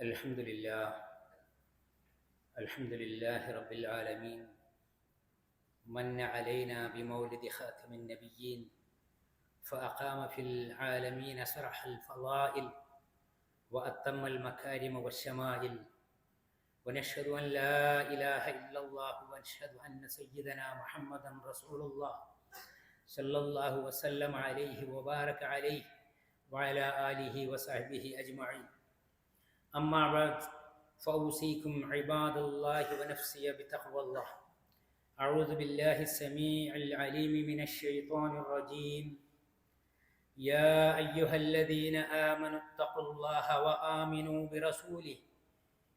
الحمد لله رب العالمين. من علينا بمولد خاتم النبيين فأقام في العالمين سرح الفضائل وأتم المكارم والشمائل، ونشهد أن لا إله إلا الله ونشهد أن سيدنا محمدا رسول الله صلى الله وسلم عليه وبارك عليه وعلى آله وصحبه أجمعين. أما بعد فأوصيكم عباد الله ونفسي بتقوى الله. أعوذ بالله السميع العليم من الشيطان الرجيم. يا أيها الذين آمنوا اتقوا الله وآمنوا برسوله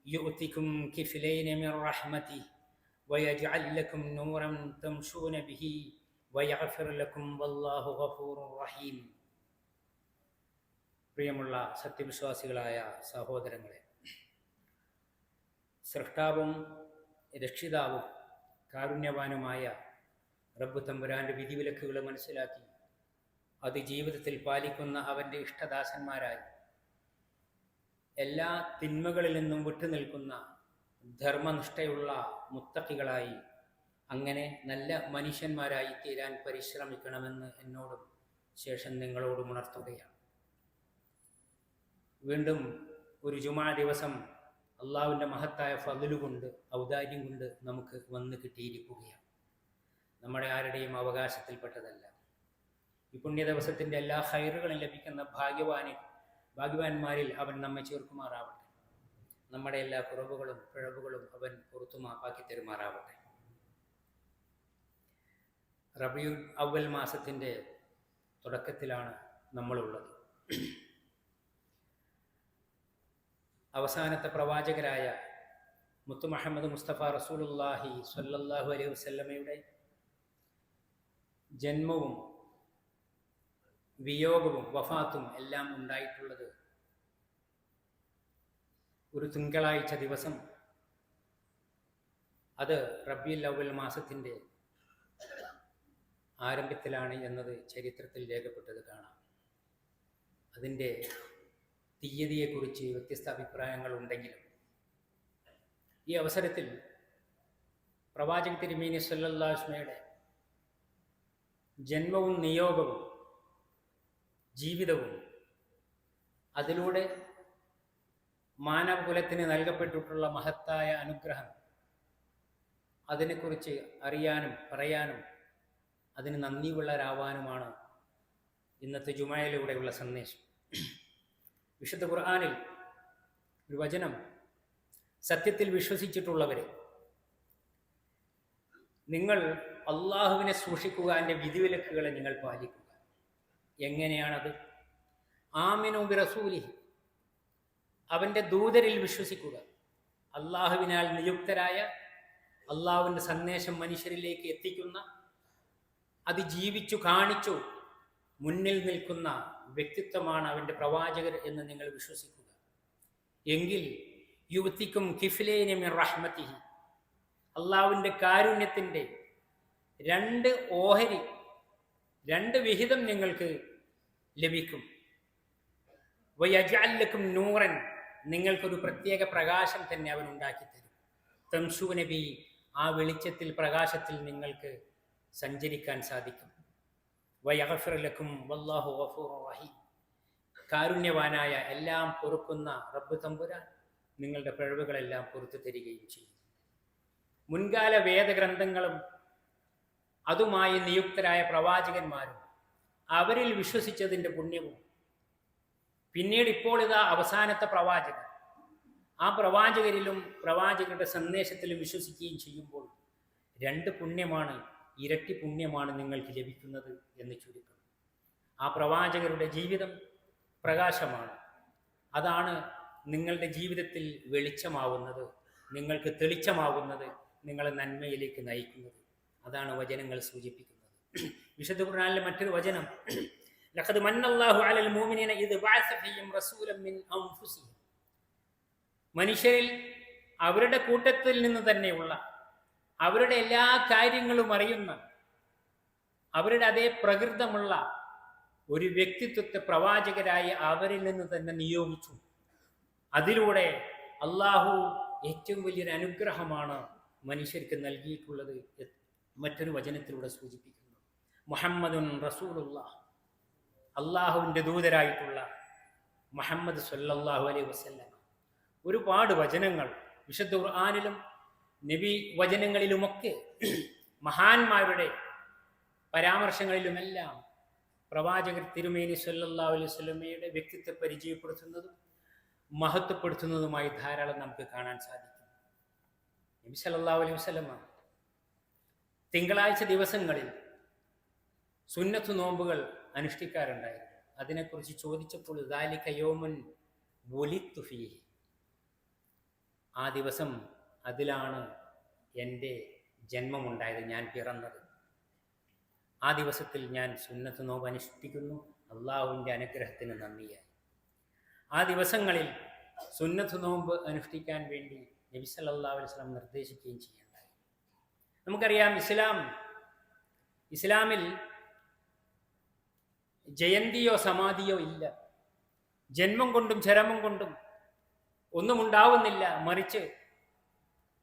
يؤتكم كفلين من رحمته ويجعل لكم نورا تمشون به ويغفر لكم والله غفور رحيم. പ്രിയമുള്ള സത്യവിശ്വാസികളായ സഹോദരങ്ങളെ, സൃഷ്ടാവും രക്ഷിതാവും കാരുണ്യവാനുമായ റബ്ബ് തമ്പുരാന്റെ വിധിവിലക്കുകൾ മനസ്സിലാക്കി അത് ജീവിതത്തിൽ പാലിക്കുന്ന അവൻ്റെ ഇഷ്ടദാസന്മാരായി, എല്ലാ തിന്മകളിൽ നിന്നും വിട്ടുനിൽക്കുന്ന ധർമ്മനിഷ്ഠയുള്ള മുത്തഖികളായി, അങ്ങനെ നല്ല മനുഷ്യന്മാരായി തീരാൻ പരിശ്രമിക്കണമെന്ന് എന്നോടും ശേഷം നിങ്ങളോടും ഉണർത്തുകയാണ്. വീണ്ടും ഒരു ജുമാ ദിവസം അള്ളാഹുവിൻ്റെ മഹത്തായ ഫദ്ല് കൊണ്ട്, ഔദാര്യം കൊണ്ട് നമുക്ക് വന്ന് കിട്ടിയിരിക്കുകയാണ്. നമ്മുടെ ആരുടെയും അവകാശത്തിൽപ്പെട്ടതല്ല. ഈ പുണ്യ ദിവസത്തിൻ്റെ എല്ലാ ഹൈറുകളും ലഭിക്കുന്ന ഭാഗ്യവാന്മാരിൽ അവൻ നമ്മെ ചേർക്കുമാറാവട്ടെ. നമ്മുടെ എല്ലാ കുറവുകളും പിഴവുകളും അവൻ പുറത്തു മാപ്പാക്കി തരുമാറാവട്ടെ. റബീഉൽ അവ്വൽ മാസത്തിൻ്റെ തുടക്കത്തിലാണ് നമ്മളുള്ളത്. അവസാനത്തെ പ്രവാചകരായ മുത്തു മുഹമ്മദ് മുസ്തഫ റസൂലുള്ളാഹി സ്വല്ലല്ലാഹു അലൈഹി വസല്ലമയുടെ ജന്മവും വിയോഗവും വഫാത്തും എല്ലാം ഉണ്ടായിട്ടുള്ളത് ഒരു തിങ്കളാഴ്ച ദിവസം, അത് റബീഉൽ അവ്വൽ മാസത്തിൻ്റെ ആരംഭത്തിലാണ് എന്നത് ചരിത്രത്തിൽ രേഖപ്പെട്ടത് കാണാം. അതിൻ്റെ തീയതിയെക്കുറിച്ച് വ്യത്യസ്ത അഭിപ്രായങ്ങൾ ഉണ്ടെങ്കിലും ഈ അവസരത്തിൽ പ്രവാചക തിരുമേനി സല്ലല്ലാഹു അലൈഹി വസല്ലമയുടെ ജന്മവും നിയോഗവും ജീവിതവും, അതിലൂടെ മാനവകുലത്തിന് നൽകപ്പെട്ടിട്ടുള്ള മഹത്തായ അനുഗ്രഹം, അതിനെക്കുറിച്ച് അറിയാനും പറയാനും അതിന് നന്ദിയുള്ളവരാവാനുമാണ് ഇന്നത്തെ ജുമയിലൂടെയുള്ള സന്ദേശം. വിശുദ്ധ ഖുർആനിൽ ഒരു വചനം, സത്യത്തിൽ വിശ്വസിച്ചിട്ടുള്ളവരെ, നിങ്ങൾ അള്ളാഹുവിനെ സൂക്ഷിക്കുക, എൻ്റെ വിധിവിലക്കുകളെ നിങ്ങൾ പാലിക്കുക. എങ്ങനെയാണത്? ആമിനു ബിറസൂലിഹി, അവൻ്റെ ദൂതരിൽ വിശ്വസിക്കുക. അള്ളാഹുവിനാൽ നിയുക്തരായ, അള്ളാഹുവിൻ്റെ സന്ദേശം മനുഷ്യരിലേക്ക് എത്തിക്കുന്ന, അത് ജീവിച്ചു കാണിച്ചു മുന്നിൽ നിൽക്കുന്ന വ്യക്തിത്വമാണ് അവൻ്റെ പ്രവാചകർ എന്ന് നിങ്ങൾ വിശ്വസിക്കുക. എങ്കിൽ യുവത്തിക്കും കിഫ്ലൈനി മിൻ റഹ്മത്തിഹി, അള്ളാഹുവിൻ്റെ കാരുണ്യത്തിൻ്റെ രണ്ട് ഓഹരി, രണ്ട് വിഹിതം നിങ്ങൾക്ക് ലഭിക്കും. വയജ്അൽ ലക്കും നൂറൻ, നിങ്ങൾക്കൊരു പ്രത്യേക പ്രകാശം തന്നെ അവൻ ഉണ്ടാക്കിത്തരും. തംശൂന ബിഹി, ആ വെളിച്ചത്തിൽ, പ്രകാശത്തിൽ നിങ്ങൾക്ക് സഞ്ചരിക്കാൻ സാധിക്കും. വയഗ്ഫിർ ലക്കും വല്ലാഹു ഗഫൂറുർ റഹീം, കാരുണ്യവാനായ, എല്ലാം പൊറുക്കുന്ന റബ്ബ് തമ്പുരാൻ നിങ്ങളുടെ പിഴവുകളെല്ലാം പൊറുത്തു തരികയും ചെയ്യും. മുൻകാല വേദഗ്രന്ഥങ്ങളും അതുമായി നിയുക്തരായ പ്രവാചകന്മാരും അവരിൽ വിശ്വസിച്ചതിൻ്റെ പുണ്യവും, പിന്നീട് ഇപ്പോൾ ഇതാ അവസാനത്തെ പ്രവാചകർ, ആ പ്രവാചകരിലും പ്രവാചകരുടെ സന്ദേശത്തിലും വിശ്വസിക്കുകയും ചെയ്യുമ്പോൾ രണ്ട് പുണ്യമാണ്, ഇരട്ടി പുണ്യമാണ് നിങ്ങൾക്ക് ലഭിക്കുന്നത് എന്ന് ചുരുക്കം. ആ പ്രവാചകരുടെ ജീവിതം പ്രകാശമാണ്. അതാണ് നിങ്ങളുടെ ജീവിതത്തിൽ വെളിച്ചമാവുന്നത്, നിങ്ങൾക്ക് തെളിച്ചമാവുന്നത്, നിങ്ങളെ നന്മയിലേക്ക് നയിക്കുന്നത്. അതാണ് വചനങ്ങൾ സൂചിപ്പിക്കുന്നത്. വിശുദ്ധ ഖുർആനിലെ മറ്റൊരു വചനം, ലഖദ് മന്നല്ലാഹു അലൽ മുഅ്മിനീന ഇദ് ബഅസ ഫീഹിം റസൂലൻ മിൻ അൻഫുസിഹിം, മനുഷ്യരിൽ അവരുടെ കൂട്ടത്തിൽ നിന്ന് തന്നെയുള്ള, അവരുടെ എല്ലാ കാര്യങ്ങളും അറിയുന്ന, അവരുടെ അതേ പ്രകൃതമുള്ള ഒരു വ്യക്തിത്വത്തെ പ്രവാചകരായി അവരിൽ നിന്ന് തന്നെ നിയോഗിച്ചു. അതിലൂടെ അള്ളാഹു ഏറ്റവും വലിയൊരു അനുഗ്രഹമാണ് മനുഷ്യർക്ക് നൽകിയിട്ടുള്ളത്. മറ്റൊരു വചനത്തിലൂടെ സൂചിപ്പിക്കുന്നു, മുഹമ്മദുൻ റസൂലുള്ളാഹ്, അള്ളാഹുവിൻ്റെ ദൂതരായിട്ടുള്ള മുഹമ്മദ് സല്ലല്ലാഹു അലൈഹി വസല്ലം. ഒരുപാട് വചനങ്ങൾ വിശുദ്ധ ഖുർആനിലും നബി വചനങ്ങളിലുമൊക്കെ മഹാന്മാരുടെ പരാമർശങ്ങളിലുമെല്ലാം പ്രവാചകർ തിരുമേനി സല്ലല്ലാഹു അലൈഹി വസല്ലമയുടെ വ്യക്തിത്വത്തെ പരിചയപ്പെടുത്തുന്നതും മഹത്വപ്പെടുത്തുന്നതുമായി ധാരാളം നമുക്ക് കാണാൻ സാധിക്കും. നബി സല്ലല്ലാഹു അലൈഹി വസല്ലമ തിങ്കളാഴ്ച ദിവസങ്ങളിൽ സുന്നത്ത് നോമ്പുകൾ അനുഷ്ഠിക്കാറുണ്ടായിരുന്നു. അതിനെക്കുറിച്ച് ചോദിച്ചപ്പോൾ ദാലിക യൗമുൻ വുലിദ്തു ഫീഹി, ആ ദിവസം അതിലാണ് എൻ്റെ ജന്മമുണ്ടായത്, ഞാൻ പിറന്നത്. ആ ദിവസത്തിൽ ഞാൻ സുന്നത്ത് നോമ്പ് അനുഷ്ഠിക്കുന്നു, അള്ളാഹുവിൻ്റെ അനുഗ്രഹത്തിന് നന്ദിയായി. ആ ദിവസങ്ങളിൽ സുന്നത്ത് നോമ്പ് അനുഷ്ഠിക്കാൻ വേണ്ടി നബി സല്ലല്ലാഹു അലൈഹി വസല്ലം നിർദ്ദേശിക്കുകയും ചെയ്യുന്നുണ്ടായി. നമുക്കറിയാം, ഇസ്ലാമിൽ ജയന്തിയോ സമാധിയോ ഇല്ല. ജന്മം കൊണ്ടും ചരമം കൊണ്ടും ഒന്നും ഉണ്ടാവുന്നില്ല, മറിച്ച്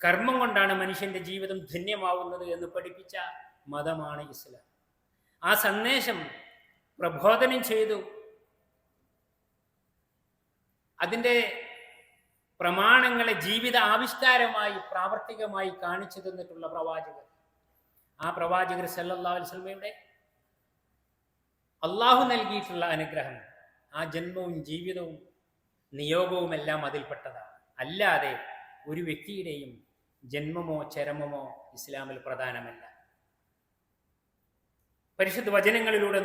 കർമ്മം കൊണ്ടാണ് മനുഷ്യന്റെ ജീവിതം ധന്യമാവുന്നത് എന്ന് പഠിപ്പിച്ച മതമാണ് ഇസ്ലാം. ആ സന്ദേശം പ്രബോധനം ചെയ്തു അതിൻ്റെ പ്രമാണങ്ങളെ ജീവിത ആവിഷ്കാരമായി പ്രാവർത്തികമായി കാണിച്ചു തന്നിട്ടുള്ള പ്രവാചകർ, ആ പ്രവാചകർ സല്ലല്ലാഹു അലൈഹി വസല്ലമയുടെ അള്ളാഹു നൽകിയിട്ടുള്ള അനുഗ്രഹം, ആ ജന്മവും ജീവിതവും നിയോഗവും എല്ലാം അതിൽപ്പെട്ടതാണ്. അല്ലാതെ ഒരു വ്യക്തിയുടെയും ജന്മമോ ചരമമോ ഇസ്ലാമിൽ പ്രധാനമല്ല. പരിശുദ്ധ വചനങ്ങളിലൂടെ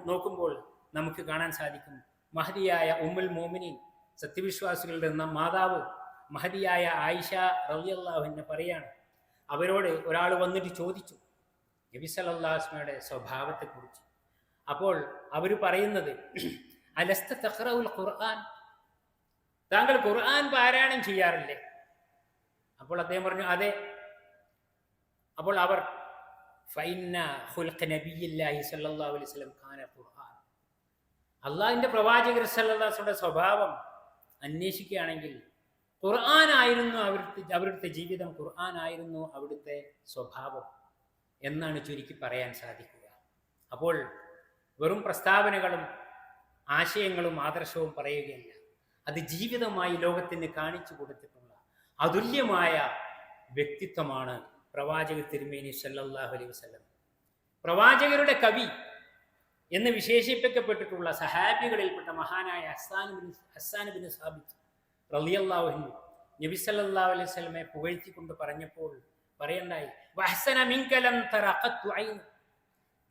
നോക്കുമ്പോൾ നമുക്ക് കാണാൻ സാധിക്കും, മഹദിയായ ഉമ്മുൽ മോമിനീൻ, സത്യവിശ്വാസികളുടെ മാതാവ് മഹദിയായ ആയിഷ റളിയല്ലാഹു അൻഹ പറയാണ്, അവരോട് ഒരാൾ വന്നിട്ട് ചോദിച്ചു നബി സല്ലല്ലാഹു അലൈഹി വസല്ലമയുടെ സ്വഭാവത്തെക്കുറിച്ച്. അപ്പോൾ അവർ പറയുന്നത്, അലസ്ത തഖറഉൽ ഖുർആൻ, താങ്കൾ ഖുർആൻ പാരായണം ചെയ്യാറില്ലേ? അപ്പോൾ അദ്ദേഹം പറഞ്ഞു, അതെ. അപ്പോൾ അവർ ഫൈന്ന ഖുൽഖ നബിയില്ലാഹി സല്ലല്ലാഹു അലൈഹി വസല്ലം കാന ഖുർആൻ, അള്ളാഹുവിൻ്റെ പ്രവാചകർ സല്ലല്ലാഹു അലൈഹി വസല്ലമയുടെ സ്വഭാവം അന്വേഷിക്കുകയാണെങ്കിൽ ഖുർആനായിരുന്നു അവിടുത്തെ ജീവിതം, ഖുർആനായിരുന്നു അവിടുത്തെ സ്വഭാവം എന്നാണ് ചുരുക്കി പറയാൻ സാധിക്കുക. അപ്പോൾ വെറും പ്രസ്താവനകളും ആശയങ്ങളും ആദർശവും പറയുകയല്ല, അത് ജീവിതമായി ലോകത്തിന് കാണിച്ചു കൊടുത്തിട്ടുള്ള അതുല്യമായ വ്യക്തിത്വമാണ് പ്രവാചക തിരുമേനി സല്ലല്ലാഹു അലൈഹി വസല്ലം. പ്രവാചകരുടെ കവി എന്ന് വിശേഷിപ്പിക്കപ്പെട്ടിട്ടുള്ള സഹാബികളിൽപ്പെട്ട മഹാനായ ഹസ്സാൻ ബിൻ സാബിത്ത് റളിയല്ലാഹു അൻഹു നബി സല്ലല്ലാഹു അലൈഹി വസല്ലമയെ പുകഴ്ത്തിക്കൊണ്ട് പറഞ്ഞപ്പോൾ പറയണ്ടായി, വഹ്സന മിൻക ലം തറഖത്തു ഐൻ,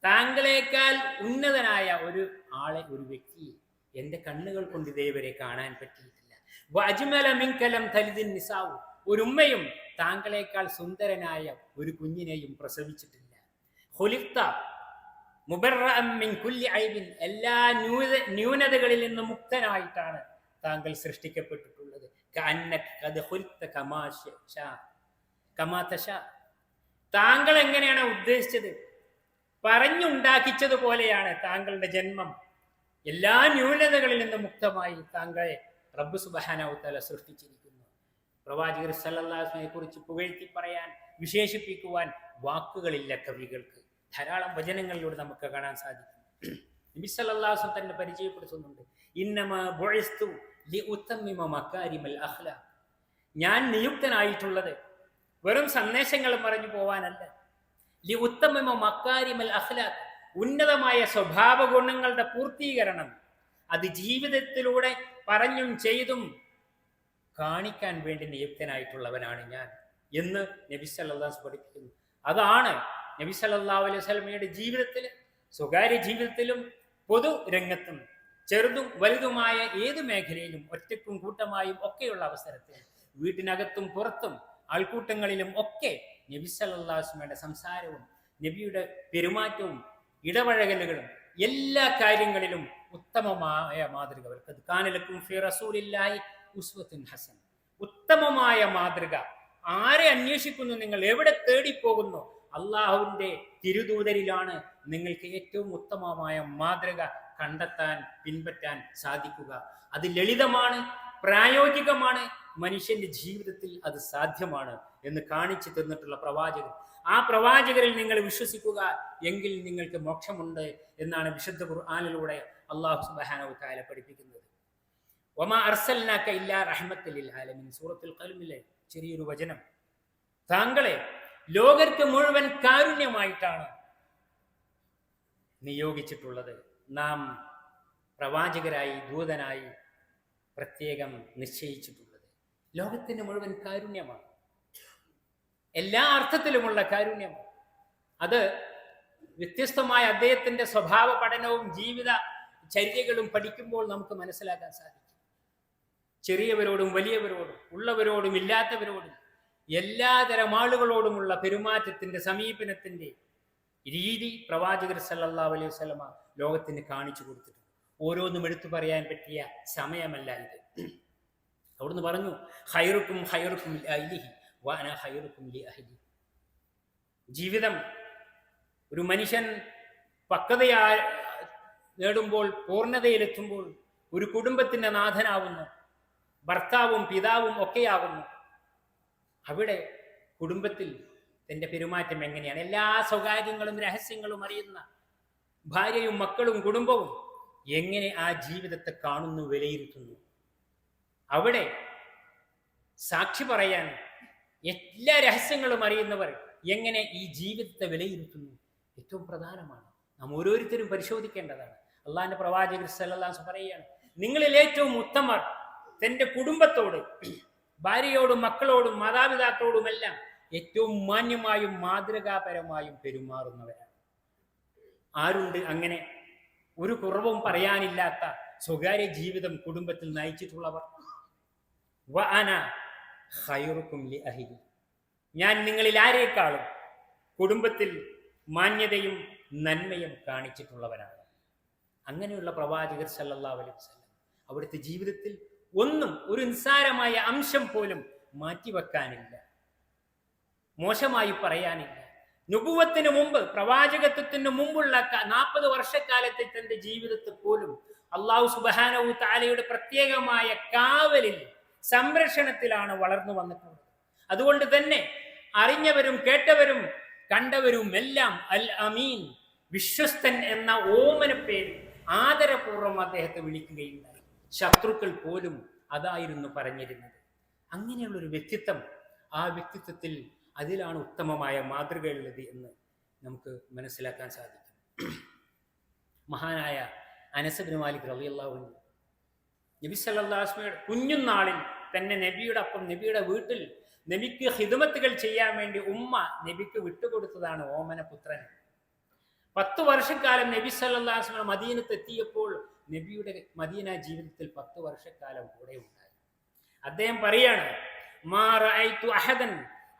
താങ്കളേക്കാൾ ഉന്നതനായ ഒരു ആളെ, ഒരു വ്യക്തിയെ എൻ്റെ കണ്ണുകൾ കൊണ്ട് ഇതേവരെ കാണാൻ പറ്റിയിട്ടില്ല. വഅജ്മല മിൻക ലം തലിദിൻ നിസാഉ, ഒരു ഉമ്മയും താങ്കളേക്കാൾ സുന്ദരനായ ഒരു കുഞ്ഞിനെയും പ്രസവിച്ചിട്ടില്ല. ഖുലിഖ്ത മുബറഅൻ മിൻ കുല്ലി ഐബിൻ, എല്ലാ ന്യൂനതകളിൽ നിന്നും മുക്തനായിട്ടാണ് താങ്കൾ സൃഷ്ടിക്കപ്പെട്ടിട്ടുള്ളത്. കഅന്നക ഖദ് ഖുലിഖ്ത കമാ തശാ, താങ്കൾ എങ്ങനെയാണ് ഉദ്ദേശിച്ചത്, പറഞ്ഞുണ്ടാക്കിച്ചതുപോലെയാണ് താങ്കളുടെ ജന്മം. എല്ലാ ന്യൂനതകളിൽ നിന്നും മുക്തമായി താങ്കളെ റബ്ബ് സുബ്ഹാനഹു വ തആല സൃഷ്ടിച്ചിരിക്കുന്നു. പ്രവാചകർ സല്ലല്ലാഹു അലൈഹി വസല്ലമയെ കുറിച്ച് പുകഴ്ത്തി പറയാൻ, വിശേഷിപ്പിക്കുവാൻ വാക്കുകളില്ല കവികൾക്ക്. ധാരാളം വചനങ്ങളിലൂടെ നമുക്ക് കാണാൻ സാധിക്കും. നബി സല്ലല്ലാഹു അലൈഹി വസല്ലം തന്നെ പരിചയപ്പെടുത്തുന്നുണ്ട്, ഇന്നമാ ബുഇസ്തു ലിഉതമ്മിമ മകാരിമൽ അഖ്ലാഖ്, ഞാൻ നിയുക്തനായിട്ടുള്ളത് വെറും സന്ദേശങ്ങൾ പറഞ്ഞു പോവാനല്ല, ലിഉതമ്മിമ മകാരിമൽ അഖ്ലാഖ്, ഉന്നതമായ സ്വഭാവ ഗുണങ്ങളുടെ പൂർത്തീകരണം, അത് ജീവിതത്തിലൂടെ പറഞ്ഞും ചെയ്തും കാണിക്കാൻ വേണ്ടി നിയുക്തനായിട്ടുള്ളവനാണ് ഞാൻ എന്ന് നബി സല്ലല്ലാഹു അലൈഹി വസല്ലം പഠിപ്പിക്കുന്നു. അതാണ് നബി സല്ലല്ലാഹു അലൈഹി വസല്ലമയുടെ ജീവിതത്തിൽ, സ്വകാര്യ ജീവിതത്തിലും പൊതു രംഗത്തും ചെറുതും വലുതുമായ ഏതു മേഖലയിലും ഒറ്റയ്ക്കും കൂട്ടമായും ഒക്കെയുള്ള അവസരത്തിൽ, വീട്ടിനകത്തും പുറത്തും ആൾക്കൂട്ടങ്ങളിലും ഒക്കെ നബി സല്ലല്ലാഹു അലൈഹി വസല്ലമയുടെ സംസാരവും നബിയുടെ പെരുമാറ്റവും ഇടപഴകലുകളും എല്ലാ കാര്യങ്ങളിലും ഉത്തമമായ മാതൃക. കാന ലക്കും ഫീ റസൂലില്ലാഹി ഉസ്വത്തുൻ ഹസന, ഉത്തമമായ മാതൃക. ആരെ അന്വേഷിക്കുന്നു നിങ്ങൾ, എവിടെ തേടിപ്പോകുന്നു, അള്ളാഹുവിൻ്റെ തിരുദൂതരിലാണ് നിങ്ങൾക്ക് ഏറ്റവും ഉത്തമമായ മാതൃക കണ്ടെത്താൻ, പിൻപറ്റാൻ സാധിക്കുക. അത് ലളിതമാണ്, പ്രായോഗികമാണ്, മനുഷ്യന്റെ ജീവിതത്തിൽ അത് സാധ്യമാണ് എന്ന് കാണിച്ചു തന്നിട്ടുള്ള പ്രവാചകൻ. ആ പ്രവാചകരിൽ നിങ്ങൾ വിശ്വസിക്കുക, എങ്കിൽ നിങ്ങൾക്ക് മോക്ഷമുണ്ട് എന്നാണ് വിശുദ്ധ ഖുർആനിലൂടെ അല്ലാഹു സുബ്ഹാനഹു വ തആല പഠിപ്പിക്കുന്നത്. വമാ അർസൽനാക ഇല്ലാ റഹ്മത്തൽ ലിൽ ആലമീൻ, സൂറത്തുൽ ഖൽമിലെ ചെറിയൊരു വചനം. താങ്കളെ ലോകർക്ക് മുഴുവൻ കാരുണ്യമായിട്ടാണ് നിയോഗിച്ചിട്ടുള്ളത്. നാം പ്രവാചകരായി ദൂതനായി പ്രത്യേകം നിശ്ചയിച്ചിട്ടുള്ളത് ലോകത്തിന് മുഴുവൻ കാരുണ്യമാണ്, എല്ലാ അർത്ഥത്തിലുമുള്ള കാരുണ്യമാണ്. അത് വ്യത്യസ്തമായ അദ്ദേഹത്തിന്റെ സ്വഭാവ പഠനവും ജീവിത ചര്യകളും പഠിക്കുമ്പോൾ നമുക്ക് മനസ്സിലാക്കാൻ സാധിക്കും. ചെറിയവരോടും വലിയവരോടും, ഉള്ളവരോടും ഇല്ലാത്തവരോടും, എല്ലാതരം ആളുകളോടുമുള്ള പെരുമാറ്റത്തിന്റെ സമീപനത്തിന്റെ രീതി പ്രവാചകർ സല്ലല്ലാഹു അലൈഹി വസല്ലമ ലോകത്തിന് കാണിച്ചു കൊടുത്തിട്ടുണ്ട്. ഓരോന്നും എടുത്തു പറയാൻ പറ്റിയ സമയമല്ല ഇത്. അവിടുന്ന് പറഞ്ഞു, ഖൈറുക്കും ഖൈറുക്കും ലിഅഹ്ലിഹി വഅന ഖൈറുക്കും ലിഅഹ്ലി. ജീവിതം ഒരു മനുഷ്യൻ പക്വതയാ നേടുമ്പോൾ, പൂർണ്ണതയിലെത്തുമ്പോൾ ഒരു കുടുംബത്തിന്റെ നാഥനാവുന്നു, ഭർത്താവും പിതാവും ഒക്കെയാകുന്നു. അവിടെ കുടുംബത്തിൽ തൻ്റെ പെരുമാറ്റം എങ്ങനെയാണ്, എല്ലാ സ്വകാര്യങ്ങളും രഹസ്യങ്ങളും അറിയുന്ന ഭാര്യയും മക്കളും കുടുംബവും എങ്ങനെ ആ ജീവിതത്തെ കാണുന്നു, വിലയിരുത്തുന്നു. അവിടെ സാക്ഷി പറയാൻ എല്ലാ രഹസ്യങ്ങളും അറിയുന്നവർ എങ്ങനെ ഈ ജീവിതത്തെ വിലയിരുത്തുന്നു ഏറ്റവും പ്രധാനമാണ്. നാം ഓരോരുത്തരും പരിശോധിക്കേണ്ടതാണ്. അള്ളാഹിന്റെ പ്രവാചകർ സല്ലല്ലാഹു അലൈഹി വസല്ലം പറയുകയാണ്, നിങ്ങളിൽ ഏറ്റവും ഉത്തമർ തൻ്റെ കുടുംബത്തോട്, ഭാര്യയോടും മക്കളോടും മാതാപിതാക്കളോടുമെല്ലാം ഏറ്റവും മാന്യമായും മാതൃകാപരമായും പെരുമാറുന്നവരാണ്. ആരുണ്ട് അങ്ങനെ ഒരു കുറവും പറയാനില്ലാത്ത സ്വകാര്യ ജീവിതം കുടുംബത്തിൽ നയിച്ചിട്ടുള്ളവർ? വഅന ഖൈറുക്കും ലിഅഹ്ലി, ഞാൻ നിങ്ങളിൽ ആരെക്കാളും കുടുംബത്തിൽ മാന്യതയും നന്മയും കാണിച്ചിട്ടുള്ളവരാണ്. അങ്ങനെയുള്ള പ്രവാചകർ സല്ലല്ലാഹു അലൈഹി വസല്ലം അവിടുത്തെ ജീവിതത്തിൽ ഒന്നും, ഒരു നിസ്സാരമായ അംശം പോലും മാറ്റിവെക്കാനില്ല, മോശമായി പറയാനില്ല. നുബുവത്തിന് മുമ്പ്, പ്രവാചകത്വത്തിന് മുമ്പുള്ള 40 വർഷക്കാലത്തെ തന്റെ ജീവിതത്തിൽ പോലും അല്ലാഹു സുബ്ഹാനഹു തആലയുടെ പ്രത്യേകമായ കാവലിൽ, സംരക്ഷണത്തിലാണ് വളർന്നു വന്നിട്ടുള്ളത്. അതുകൊണ്ട് തന്നെ അറിഞ്ഞവരും കേട്ടവരും കണ്ടവരും എല്ലാം അൽ അമീൻ, വിശ്വസ്തൻ എന്ന ഓമന പേര് ആദരപൂർവ്വം അദ്ദേഹത്തെ വിളിക്കുകയുണ്ടായി. ശത്രുക്കൾ പോലും അതായിരുന്നു പറഞ്ഞിരുന്നത്. അങ്ങനെയുള്ളൊരു വ്യക്തിത്വം, ആ വ്യക്തിത്വത്തിൽ അതിലാണ് ഉത്തമമായ മാതൃകയുള്ളത് എന്ന് നമുക്ക് മനസ്സിലാക്കാൻ സാധിക്കും. മഹാനായ അനസ് ഇബ്നു മാലിക് റളിയല്ലാഹു അൻഹു നബി സല്ലല്ലാഹു അലൈഹി വസല്ലം കുഞ്ഞുനാളിൽ തന്നെ നബിയുടെ ഒപ്പം, നബിയുടെ വീട്ടിൽ നബിക്ക് ഖിദ്മത്തുകൾ ചെയ്യാൻ വേണ്ടി ഉമ്മ നബിക്ക് വിട്ടുകൊടുത്തതാണ് ഓമനപുത്രൻ. 10 വർഷക്കാലം നബി സല്ലല്ലാഹു അലൈഹി വസല്ലം മദീനത്ത് എത്തിയപ്പോൾ നബിയുടെ മദീന ജീവിതത്തിൽ 10 വർഷക്കാലം കൂടെ ഉണ്ടായി. അദ്ദേഹം പറയാണ്, മാ റഅയ്തു അഹദൻ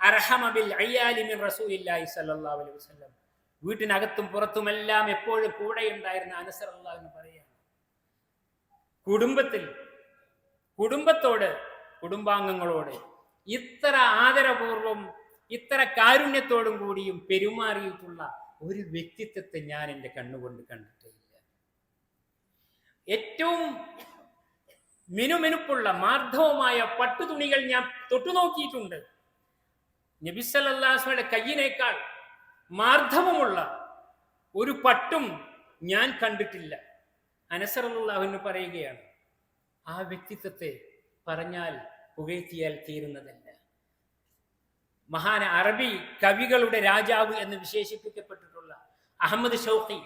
അർഹമ ബിൽ അയാലി മിൻ റസൂലില്ലാഹി സ്വല്ലല്ലാഹു അലൈഹി വസല്ലം. വീട്ടിനകത്തും പുറത്തുമെല്ലാം എപ്പോഴും കൂടെ ഉണ്ടായിരുന്ന അനസ് റളിയല്ലാഹു അൻഹു പറയാണ്, കുടുംബത്തോട്, കുടുംബാംഗങ്ങളോട് ഇത്ര ആദരപൂർവം, ഇത്ര കാരുണ്യത്തോടും കൂടിയും പെരുമാറിയിട്ടുള്ള ഒരു വ്യക്തിത്വത്തെ ഞാൻ എൻ്റെ കണ്ണുകൊണ്ട് കണ്ടിട്ടില്ല. ഏറ്റവും മിനുമിനുപ്പുള്ള മാർദ്ദവമായ പട്ടുതുണികൾ ഞാൻ തൊട്ടുനോക്കിയിട്ടുണ്ട്. നബി സല്ലല്ലാഹു അലൈഹി വസല്ലമയുടെ കയ്യിനേക്കാൾ മാർദ്ദവമുള്ള ഒരു പട്ടും ഞാൻ കണ്ടിട്ടില്ല. അനസ് റളിയല്ലാഹു അൻഹു പറയുകയാണ്, ആ വ്യക്തിത്വത്തെ പറഞ്ഞാൽ പുകഴ്ത്തിയാൽ തീരുന്നതല്ല. മഹാന അറബി കവികളുടെ രാജാവ് എന്ന് വിശേഷിപ്പിക്കപ്പെട്ടിട്ടുള്ള അഹമ്മദ് ഷൗഖി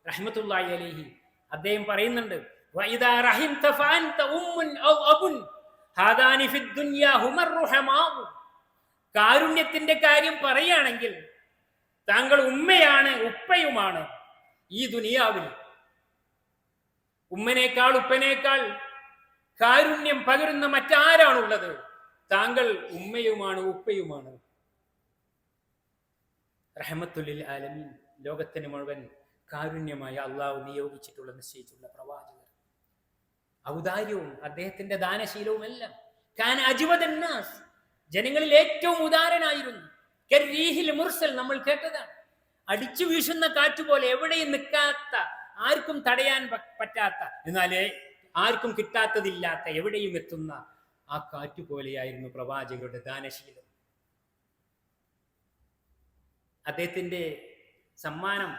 റഹ്മത്തുള്ളാഹി അലൈഹി അദ്ദേഹം പറയുന്നുണ്ട്, വഇദാ റഹിംത ഫഅൻത ഉമ്മുൻ ഔ അബുൻ ഹാദാനി ഫിദ് ദുനിയാ ഹുമർ റുഹമാഉ. കാരുണ്യത്തിന്റെ കാര്യം പറയുകയാണെങ്കിൽ താങ്കൾ ഉമ്മയാണ്, ഉപ്പയുമാണ് ഈ ദുനിയാവിൽ. ഉമ്മനേക്കാൾ, ഉപ്പനേക്കാൾ കാരുണ്യം പകരുന്ന മറ്റാരാണുള്ളത്? താങ്കൾ ഉമ്മയുമാണ്, ഉപ്പയുമാണ്. റഹ്മത്തുൽ ആലമീൻ, ലോകത്തിന് മുഴുവൻ കാരുണ്യമായി അള്ളാഹു നിയോഗിച്ചിട്ടുള്ള, നിശ്ചയിച്ചുള്ള പ്രവാചകർ. ഔദാര്യവും അദ്ദേഹത്തിന്റെ ദാനശീലവും എല്ലാം കാന അജ്വദൻ നാസ്, ജനങ്ങളിൽ ഏറ്റവും ഉദാരനായിരുന്നു. കരീഹിൽ മുർസൽ, നമ്മൾ കേട്ടതാണ്. അടിച്ചു വീശുന്ന കാറ്റുപോലെ, എവിടെയും നിൽക്കാത്ത, ആർക്കും തടയാൻ പറ്റാത്ത, എന്നാലേ ആർക്കും കിട്ടാത്തതില്ലാത്ത, എവിടെയും എത്തുന്ന ആ കാറ്റുപോലെയായിരുന്നു പ്രവാചകരുടെ ദാനശീലം. അദ്ദേഹത്തിൻ്റെ സമ്മാനം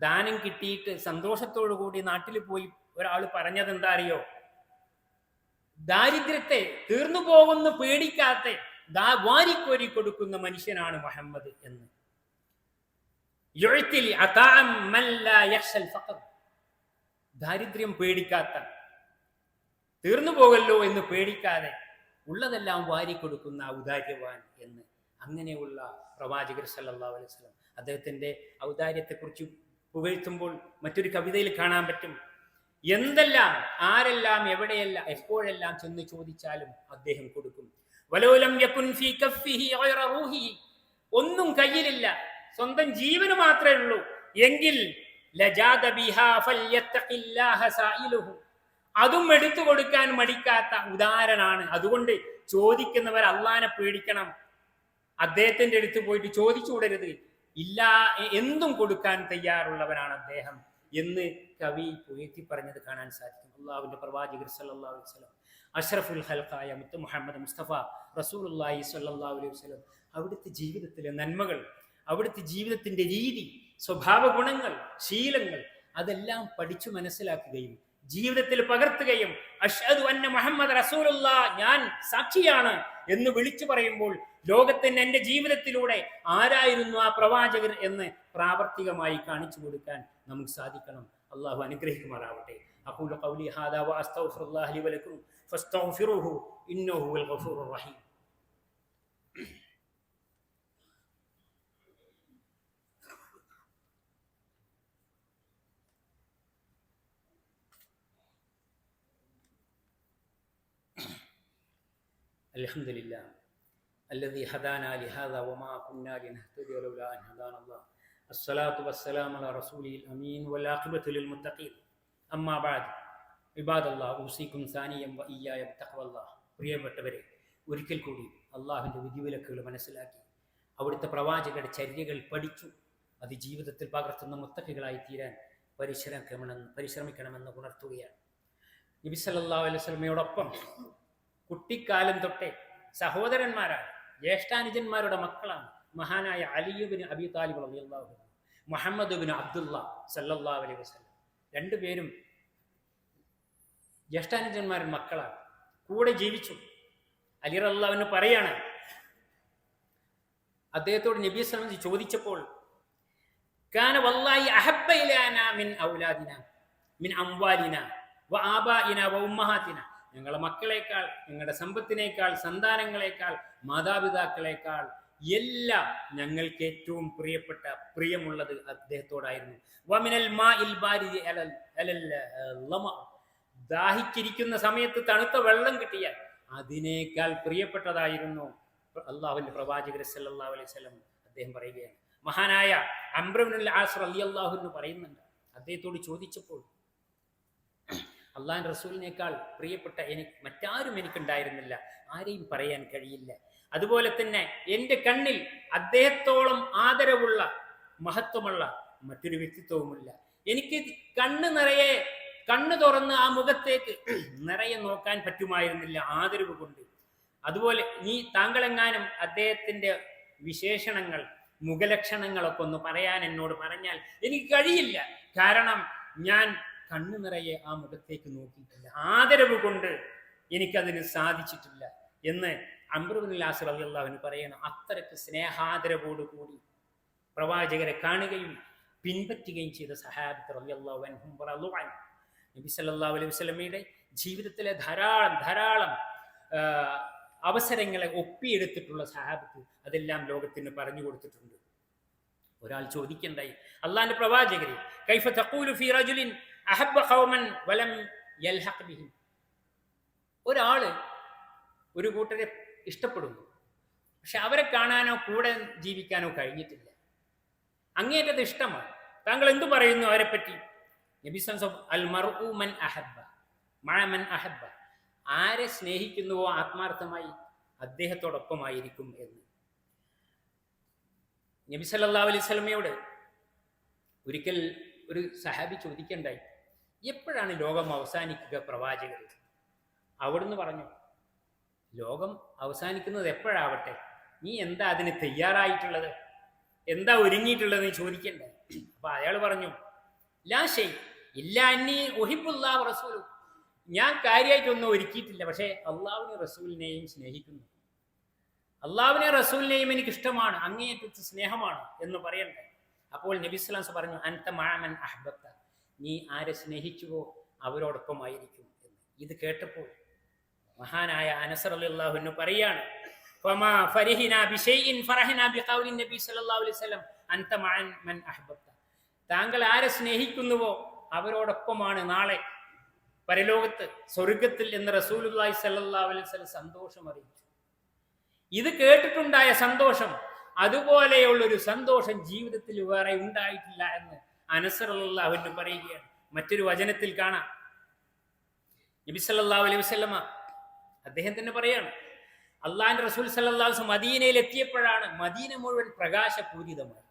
ദാനം കിട്ടിയിട്ട് സന്തോഷത്തോടു കൂടി നാട്ടിൽ പോയി ഒരാൾ പറഞ്ഞത് എന്താ അറിയോ? ദാരിദ്ര്യത്തെ തീർന്നു പോകുന്ന പേടിക്കാത്ത വാരിക്കോരി കൊടുക്കുന്ന മനുഷ്യനാണ് മുഹമ്മദ് എന്ന്. ദാരിദ്ര്യം പേടിക്കാത്ത, തീർന്നു പോകല്ലോ എന്ന് പേടിക്കാതെ ഉള്ളതെല്ലാം വാരിക്കൊടുക്കുന്ന ഔദാര്യവാൻ എന്ന്. അങ്ങനെയുള്ള പ്രവാചകർ സല്ലല്ലാഹു അലൈഹി വസല്ലം അദ്ദേഹത്തിൻ്റെ ഔദാര്യത്തെക്കുറിച്ച് പുകഴ്ത്തുമ്പോൾ മറ്റൊരു കവിതയിൽ കാണാൻ പറ്റും, എന്തെല്ലാം ആരെല്ലാം എവിടെയെല്ലാം എപ്പോഴെല്ലാം ചെന്ന് ചോദിച്ചാലും അദ്ദേഹം കൊടുക്കും. വലൗലം യകുൻ ഫീ കഫ്ഫിഹി ഗൈറ റൂഹിഹി, ഒന്നും കയ്യിലില്ല, സ്വന്തം ജീവന് മാത്രമേ ഉള്ളൂ എങ്കിൽ ലജാദ ബിഹാ ഫൽയത്തഖില്ലാഹ സായിലുഹു, അതും എടുത്തു കൊടുക്കാൻ മടിക്കാത്ത ഉദാരനാണ്. അതുകൊണ്ട് ചോദിക്കുന്നവർ അള്ളാനെ പേടിക്കണം. അദ്ദേഹത്തിന്റെ അടുത്ത് പോയിട്ട് ചോദിച്ചുകൂടരുത്, ഇല്ല എന്തും കൊടുക്കാൻ തയ്യാറുള്ളവനാണ് അദ്ദേഹം എന്ന് കവി പുകഴ്ത്തി പറഞ്ഞത് കാണാൻ സാധിക്കും. അള്ളാഹുവിന്റെ പ്രവാചകർ സല്ലല്ലാഹു അലൈഹി വസല്ലം, അഷ്റഫുൽ ഖൽഖായ മുത്ത് മുഹമ്മദ് മുസ്തഫ റസൂലുള്ളാഹി സ്വല്ലല്ലാഹു അലൈഹി വസല്ലം, അവിടുത്തെ ജീവിതത്തിലെ നന്മകൾ, അവിടുത്തെ ജീവിതത്തിന്റെ രീതി, സ്വഭാവ ഗുണങ്ങൾ, ശീലങ്ങൾ അതെല്ലാം പഠിച്ചു മനസ്സിലാക്കുകയും ജീവിതത്തിൽ പകർത്തുകയും അഷ്ഹദു അന്ന മുഹമ്മദ് റസൂലുള്ളാഹ്, ഞാൻ സാക്ഷിയാണ് എന്ന് വിളിച്ചു പറയുമ്പോൾ ലോകത്തിന് എൻ്റെ ജീവിതത്തിലൂടെ ആരായിരുന്നു ആ പ്രവാചകർ എന്ന് പ്രാവർത്തികമായി കാണിച്ചു കൊടുക്കാൻ നമുക്ക് സാധിക്കണം. അള്ളാഹു അനുഗ്രഹിക്കുമാറാവട്ടെ. അഖൂലു ഖൗലി ഹാദാ വഅസ്തഗ്ഫിറുല്ലാഹ ലി വലക്കും ഫസ്തഗ്ഫിറുഹു ഇന്നഹു ഹുവൽ ഗഫൂറുർ റഹീം. അൽഹംദുലില്ലാഹ് الذي هدانا لهذا وما كنا لنهتدي لولا أن هدانا الله الصلاة والسلام على رسوله الأمين والعاقبة للمتقين أما بعد عباد الله أوصيكم ثانيا وإياي بتقوى الله. പ്രിയപ്പെട്ടവരെ, ഒരിക്കൽ കൂടി അള്ളാഹുവിൻ്റെ വിധിവിലക്കുകൾ മനസ്സിലാക്കി അവിടുത്തെ പ്രവാചകരുടെ ചര്യകൾ പഠിച്ചു അത് ജീവിതത്തിൽ പകർത്തുന്ന മുത്തഖികളായി തീരാൻ പരിശ്രമിക്കണമെന്ന് ഉണർത്തുകയാണ്. നബി സല്ലല്ലാഹു അലൈഹി വസല്ലമയോടൊപ്പം കുട്ടിക്കാലം തൊട്ടേ സഹോദരന്മാരാണ്, ജ്യേഷ്ഠാനുജന്മാരുടെ മക്കളാണ് മഹാനായ അലി ഇബ്നു അബി താലിബ് റളിയല്ലാഹു അൻഹു, മുഹമ്മദ് ഇബ്നു അബ്ദുള്ള സല്ലല്ലാഹു അലൈഹി വസല്ലം. രണ്ടുപേരും ജ്യേഷ്ഠാനുജന്മാരുടെ മക്കളാണ്, കൂടെ ജീവിച്ചു. അലി റളിയല്ലാഹു അൻഹു പറയാണ്, അദ്ദേഹത്തോട് നബി സല്ലല്ലാഹു അലൈഹി വസല്ലം ചോദിച്ചപ്പോൾ, കാന വല്ലാഹി അഹബ്ബ ഇലാനാ മിൻ ഔലാദിനാ മിൻ അംവാലിനാ വ ആബാഇനാ വ ഉമ്മഹാത്തിനാ, ഞങ്ങളുടെ മക്കളെക്കാൾ, ഞങ്ങളുടെ സമ്പത്തിനേക്കാൾ, സന്താനങ്ങളെക്കാൾ, മാതാപിതാക്കളെക്കാൾ എല്ലാം ഞങ്ങൾക്ക് ഏറ്റവും പ്രിയമുള്ളത് അദ്ദേഹത്തോടായിരുന്നു. വമിനൽ മാഇൽ ബാരിദി അലൽ ലമ, ദാഹിച്ചിരിക്കുന്ന സമയത്ത് തണുത്ത വെള്ളം കിട്ടിയാൽ അതിനേക്കാൾ പ്രിയപ്പെട്ടതായിരുന്നു അള്ളാഹുവിന്റെ പ്രവാചകർ സല്ലല്ലാഹു അലൈഹി വസല്ലം. അദ്ദേഹം പറയുകയാണ്, മഹാനായ അംർ ഇബ്നുൽ ആസ് റളിയല്ലാഹു അൻഹു പറയുന്നുണ്ട്, അദ്ദേഹത്തോട് ചോദിച്ചപ്പോൾ, അള്ളാഹുവിന്റെ റസൂലിനേക്കാൾ പ്രിയപ്പെട്ട മറ്റാരും എനിക്കുണ്ടായിരുന്നില്ല, ആരെയും പറയാൻ കഴിയില്ല. അതുപോലെ തന്നെ എൻ്റെ കണ്ണിൽ അദ്ദേഹത്തോളം ആദരവുള്ള, മഹത്വമുള്ള മറ്റൊരു വ്യക്തിത്വവുമില്ല. എനിക്ക് കണ്ണ് തുറന്ന് ആ മുഖത്തേക്ക് നിറയെ നോക്കാൻ പറ്റുമായിരുന്നില്ല ആദരവ് കൊണ്ട്. അതുപോലെ താങ്കളെങ്ങാനും അദ്ദേഹത്തിന്റെ വിശേഷണങ്ങൾ, മുഖലക്ഷണങ്ങളൊക്കെ ഒന്ന് പറയാൻ എന്നോട് പറഞ്ഞാൽ എനിക്ക് കഴിയില്ല, കാരണം ഞാൻ കണ്ണു നിറയെ ആ മുഖത്തേക്ക് നോക്കിയിട്ടില്ല, ആദരവ് കൊണ്ട് എനിക്കതിന് സാധിച്ചിട്ടില്ല എന്ന് അംർ ഇബ്നുൽ ആസ് റളിയല്ലാഹു അൻഹു പറയണം. അത്രയ്ക്ക് സ്നേഹാദരവോടുകൂടി പ്രവാചകരെ കാണുകയും പിൻപറ്റുകയും ചെയ്ത സഹാബത്ത് റളിയല്ലാഹു അൻഹും റളിയല്ലാഹു അൻഹു. നബി സല്ലല്ലാഹു അലൈഹി വസല്ലമയുടെ ജീവിതത്തിലെ ധാരാളം അവസരങ്ങളെ ഒപ്പിയെടുത്തിട്ടുള്ള സഹാബത്ത് അതെല്ലാം ലോകത്തിന് പറഞ്ഞു കൊടുത്തിട്ടുണ്ട്. ഒരാൾ ചോദിക്കണ്ടായി, അള്ളാഹിന്റെ പ്രവാചകരെ, കൈഫ തഖൂലു ഫീ റജുലിൻ അഹബ്ബ ഖൗമൻ വലം യൽഹഖ് ബിഹിം, ഒരാള് ഒരു കൂട്ടരെ ഇഷ്ടപ്പെടുന്നു, പക്ഷെ അവരെ കാണാനോ കൂടെ ജീവിക്കാനോ കഴിഞ്ഞിട്ടില്ല, അങ്ങേറ്റത് ഇഷ്ടമാണ്, താങ്കൾ എന്തു പറയുന്നു അവരെ പറ്റി? നബി സല്ലല്ലാഹു അൽ മർഉ മൻ അഹബ്ബ മഅ മൻ അഹബ്ബ, ആരെ സ്നേഹിക്കുന്നുവോ ആത്മാർത്ഥമായി അദ്ദേഹത്തോടൊപ്പമായിരിക്കും എന്ന്. നബി സല്ലല്ലാഹു അലൈഹി വസല്ലമയോട് ഒരിക്കൽ ഒരു സഹാബി ചോദിക്കണ്ടായി, എപ്പോഴാണ് ലോകം അവസാനിക്കുക പ്രവാചകർ? അവിടുന്ന് പറഞ്ഞു, ലോകം അവസാനിക്കുന്നത് എപ്പോഴാവട്ടെ, നീ എന്താ അതിന് തയ്യാറായിട്ടുള്ളത്, എന്താ ഒരുങ്ങിയിട്ടുള്ളത് നീ ചോദിക്കണ്ടേ? അപ്പൊ അയാൾ പറഞ്ഞു, ലാ ഷൈ ഇല്ല അന്നി ഉഹിബ്ബുല്ലാഹു റസൂലു, ഞാൻ കാര്യമായിട്ടൊന്നും ഒരുക്കിയിട്ടില്ല, പക്ഷേ അള്ളാഹുവിനെ റസൂലിനെയും സ്നേഹിക്കുന്നു, അള്ളാഹുവിനെ റസൂലിനെയും എനിക്ക് ഇഷ്ടമാണ്, അങ്ങേയറ്റത്തെ സ്നേഹമാണ് എന്ന് പറയണ്ടേ? അപ്പോൾ നബി സ്വല്ലല്ലാഹു അലൈഹി വസല്ലം പറഞ്ഞു, അൻത മഅമൻ അഹ്ബബ്ത, നീ ആരെ സ്നേഹിച്ചുവോ അവരോടൊപ്പമായിരിക്കും എന്ന്. ഇത് കേട്ടപ്പോൾ മഹാനായ അനസ് റളിയല്ലാഹു അൻഹു പറയാണ്, ഫമാ ഫരിഹിനാ ബിശൈഇൻ ഫറഹനാ ബിഖൗലി നബി സ്വല്ലല്ലാഹു അലൈഹി വസല്ലം അൻത മഅമൻ അഹ്ബബ്ത, താങ്കൾ ആരെ സ്നേഹിക്കുന്നുവോ അവരോടൊപ്പമാണ് നാളെ പരലോകത്ത് സ്വർഗത്തിൽ എന്ന് റസൂലുള്ളാഹി സ്വല്ലല്ലാഹു അലൈഹി വസല്ലം സന്തോഷം അറിയിച്ചു. ഇത് കേട്ടിട്ടുണ്ടായ സന്തോഷം, അതുപോലെയുള്ളൊരു സന്തോഷം ജീവിതത്തിൽ വേറെ ഉണ്ടായിട്ടില്ല എന്ന് അനസ് റളിയല്ലാഹു അൻഹു പറയുകയാണ്. മറ്റൊരു വചനത്തിൽ കാണാം, നബി സല്ലല്ലാഹു അലൈഹി വസല്ലമ അദ്ദേഹം തന്നെ പറയാണ്, അള്ളാഹിന്റെ റസൂൽ സല്ലല്ലാഹു അലൈഹി വസല്ലം മദീനയിൽ എത്തിയപ്പോഴാണ് മദീന മുഴുവൻ പ്രകാശപൂരിതമായി.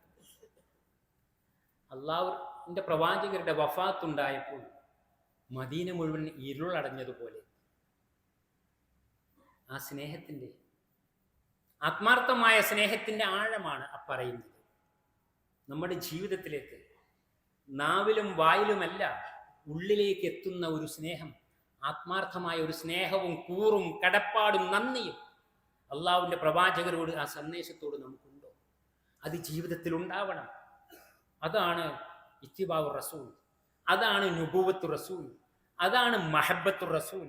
അള്ളാഹുവിന്റെ പ്രവാചകരുടെ വഫാത്തുണ്ടായപ്പോൾ മദീന മുഴുവൻ ഇരുളടഞ്ഞതുപോലെ ആ സ്നേഹത്തിന്റെ, ആത്മാർത്ഥമായ സ്നേഹത്തിന്റെ ആഴമാണ് പറയുന്നത്. നമ്മുടെ ജീവിതത്തിലേക്ക് നാവിലും വായിലുമല്ല ഉള്ളിലേക്ക് എത്തുന്ന ഒരു സ്നേഹം, ആത്മാർത്ഥമായ ഒരു സ്നേഹവും കൂറും കടപ്പാടും നന്ദിയും അള്ളാഹുവിന്റെ പ്രവാചകരോട്, ആ സന്ദേശത്തോട് നമുക്കുണ്ടോ? അത് ജീവിതത്തിൽ ഉണ്ടാവണം. അതാണ് ഇത്തിബാഉ റസൂൽ, അതാണ് നുബുവത്തു റസൂൽ, അതാണ് മഹബ്ബത്തു റസൂൽ,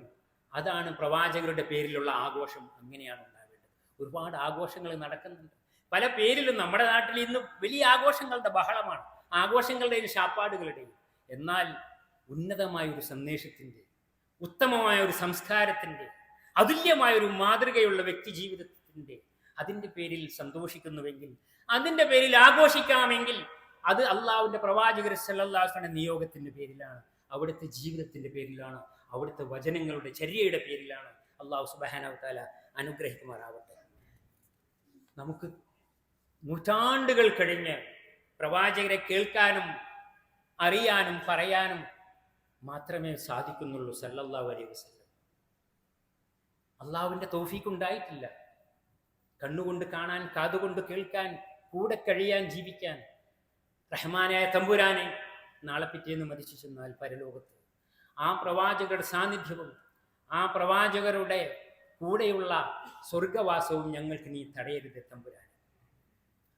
അതാണ് പ്രവാചകരുടെ പേരിലുള്ള ആഘോഷം. അങ്ങനെയാണ് ഉണ്ടാവേണ്ടത്. ഒരുപാട് ആഘോഷങ്ങൾ നടക്കുന്നുണ്ട് പല പേരിലും. നമ്മുടെ നാട്ടിൽ ഇന്ന് വലിയ ആഘോഷങ്ങളുടെ ബഹളമാണ്, ആഘോഷങ്ങളുടെയും ശാപ്പാടുകളുടെയും. എന്നാൽ ഉന്നതമായ ഒരു സന്ദേശത്തിന്റെ, ഉത്തമമായ ഒരു സംസ്കാരത്തിന്റെ, അതുല്യമായ ഒരു മാതൃകയുള്ള വ്യക്തി ജീവിതത്തിന്റെ, അതിന്റെ പേരിൽ സന്തോഷിക്കുന്നുവെങ്കിൽ, അതിന്റെ പേരിൽ ആഘോഷിക്കാമെങ്കിൽ അത് അള്ളാഹുവിന്റെ പ്രവാചകർ സല്ലല്ലാഹു അലൈഹി വസല്ലം നിയോഗത്തിന്റെ പേരിലാണ്, അവിടുത്തെ ജീവിതത്തിന്റെ പേരിലാണ്, അവിടുത്തെ വചനങ്ങളുടെ ചര്യയുടെ പേരിലാണ്. അള്ളാഹു സുബ്ഹാനഹു വ തആല അനുഗ്രഹിക്കുമാറാവട്ടെ. നമുക്ക് നൂറ്റാണ്ടുകൾ കഴിഞ്ഞ് പ്രവാചകരെ കേൾക്കാനും അറിയാനും പറയാനും മാത്രമേ സാധിക്കുന്നുള്ളൂ സല്ലല്ലാഹു അലൈഹി വസല്ലം. അള്ളാഹുവിന്റെ തൗഫീഖ് ഉണ്ടായിട്ടില്ല. കണ്ണുകൊണ്ട് കാണാൻ, കാതുകൊണ്ട് കേൾക്കാൻ, കൂടെ കഴിയാൻ, ജീവിക്കാൻ. റഹ്മാനായ തമ്പുരാനെ നാളെ പിറ്റേന്ന് മരിച്ചു ചെന്നാൽ പരലോകത്ത് ആ പ്രവാചകരുടെ സാന്നിധ്യവും ആ പ്രവാചകരുടെ കൂടെയുള്ള സ്വർഗവാസവും ഞങ്ങൾക്ക് നീ തടയരുത് തമ്പുരാൻ.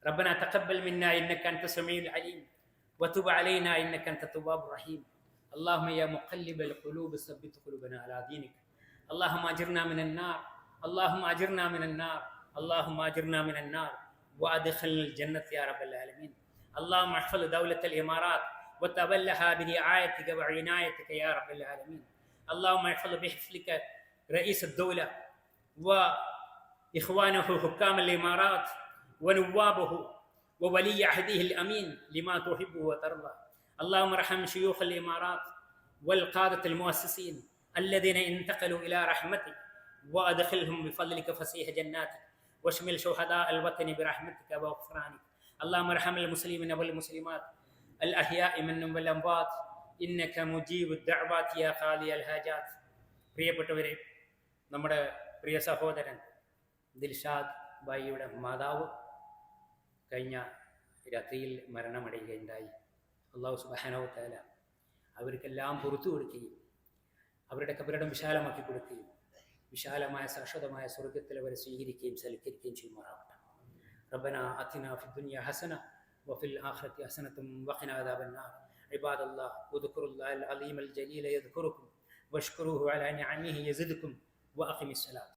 റബ്ബനാ തഖബ്ബൽ മിന്നാ ഇന്നക അൻത സമീഉൽ അലീം വതുബ് അലൈനാ ഇന്നക അൻത തവ്വാബുർ റഹീം. اللهم يا مقلب القلوب ثبت قلوبنا على دينك. اللهم اجرنا من النار، اللهم اجرنا من النار، اللهم اجرنا من النار وادخلنا الجنة يا رب العالمين. اللهم احفظ دولة الإمارات وتولها برعايتك وعنايتك يا رب العالمين. اللهم احفظ بحفظك رئيس الدولة وإخوانه حكام الإمارات ونوابه وولي عهده الأمين لما تحبه وترضى. اللهم ارحم شيوخ الإمارات والقادة المؤسسين الذين انتقلوا إلى رحمتك وأدخلهم بفضلك فسيح جناتك واشمل شهداء الوطن برحمتك وغفرانك. اللهم ارحم المسلمين والمسلمات الأحياء منهم والأموات إنك مجيب الدعوات يا قاضي الحاجات. പ്രിയപ്പെട്ടവരെ, നമ്മുടെ പ്രിയ സഹോദരൻ ദിൽഷാദ് ഭായിയുടെ മാതാവ് കഴിഞ്ഞ രാത്രിയിൽ മരണമടയുകയുണ്ടായി. അല്ലാഹു സുബ്ഹാനഹു വ തആല അവർക്കെല്ലാം പുറത്തു കൊടുക്കുകയും അവരുടെ കബറിടം വിശാലമാക്കി കൊടുക്കുകയും വിശാലമായ ശാശ്വതമായ സ്വർഗത്തിൽ അവരെ സ്വീകരിക്കുകയും സൽക്കരിക്കുകയും ചെയ്യുമാറാവട്ടെ. ربنا آتنا في الدنيا حسنة وفي الآخرة حسنة وقنا عذاب النار. عباد الله اذكروا الله العظيم الجليل يذكركم واشكروه على نعمه يزدكم وأقم الصلاة.